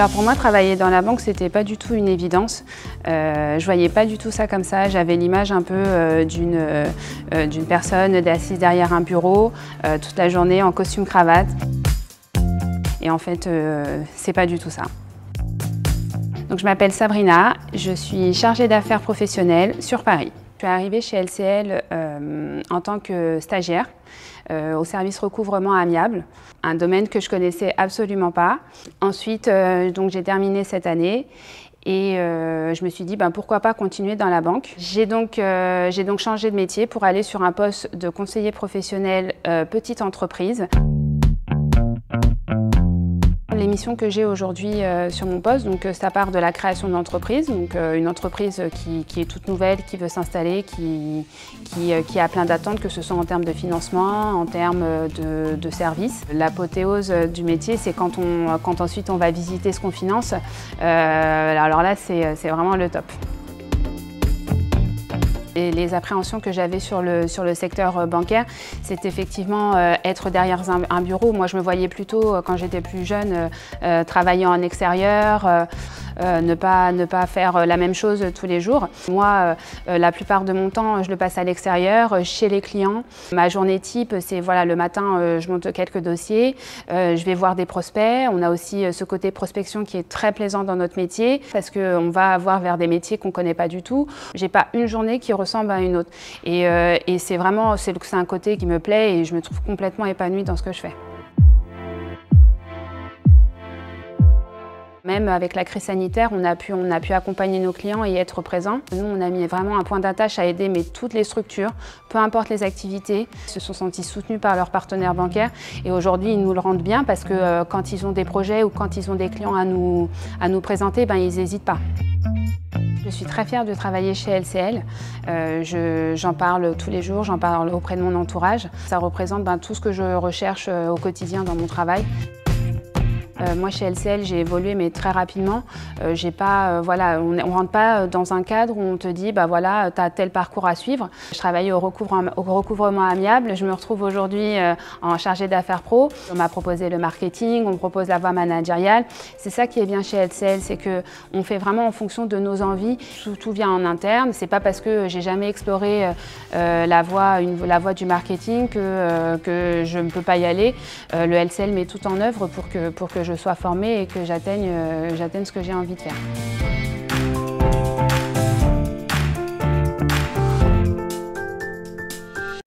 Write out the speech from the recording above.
Alors pour moi, travailler dans la banque, c'était pas du tout une évidence. Je voyais pas du tout ça comme ça. J'avais l'image un peu d'une personne assise derrière un bureau toute la journée en costume cravate. Et en fait, c'est pas du tout ça. Donc je m'appelle Sabrina, je suis chargée d'affaires professionnelles sur Paris. Je suis arrivée chez LCL en tant que stagiaire au service recouvrement amiable, un domaine que je connaissais absolument pas. Ensuite, donc j'ai terminé cette année et je me suis dit pourquoi pas continuer dans la banque. J'ai donc changé de métier pour aller sur un poste de conseiller professionnel petite entreprise. Les missions que j'ai aujourd'hui sur mon poste, donc ça part de la création d'entreprise, donc une entreprise qui est toute nouvelle, qui veut s'installer, qui a plein d'attentes, que ce soit en termes de financement, en termes de services. L'apothéose du métier, c'est quand ensuite on va visiter ce qu'on finance. Alors là, c'est vraiment le top. Et les appréhensions que j'avais sur le secteur bancaire, c'est effectivement être derrière un bureau. Moi, je me voyais plutôt, quand j'étais plus jeune, travailler en extérieur, ne pas faire la même chose tous les jours. Moi, la plupart de mon temps, je le passe à l'extérieur, chez les clients. Ma journée type, c'est voilà, le matin, je monte quelques dossiers, je vais voir des prospects. On a aussi ce côté prospection qui est très plaisant dans notre métier parce qu'on va avoir vers des métiers qu'on ne connaît pas du tout. J'ai pas une journée qui ressemble à une autre. Et c'est vraiment un côté qui me plaît et je me trouve complètement épanouie dans ce que je fais. Même avec la crise sanitaire, on a pu accompagner nos clients et être présents. Nous, on a mis vraiment un point d'attache à aider toutes les structures, peu importe les activités, se sont sentis soutenus par leurs partenaires bancaires. Et aujourd'hui, ils nous le rendent bien parce que quand ils ont des projets ou quand ils ont des clients à nous présenter, ils n'hésitent pas. Je suis très fière de travailler chez LCL. J'en parle tous les jours, j'en parle auprès de mon entourage. Ça représente tout ce que je recherche au quotidien dans mon travail. Moi, chez LCL, j'ai évolué, mais très rapidement. On ne rentre pas dans un cadre où on te dit, voilà, tu as tel parcours à suivre. Je travaillais au recouvrement amiable. Je me retrouve aujourd'hui en chargée d'affaires pro. On m'a proposé le marketing, on me propose la voie managériale. C'est ça qui est bien chez LCL, c'est qu'on fait vraiment en fonction de nos envies. Tout vient en interne. C'est pas parce que j'ai jamais exploré la voie du marketing que je ne peux pas y aller. Le LCL met tout en œuvre pour que je sois formée et que j'atteigne ce que j'ai envie de faire.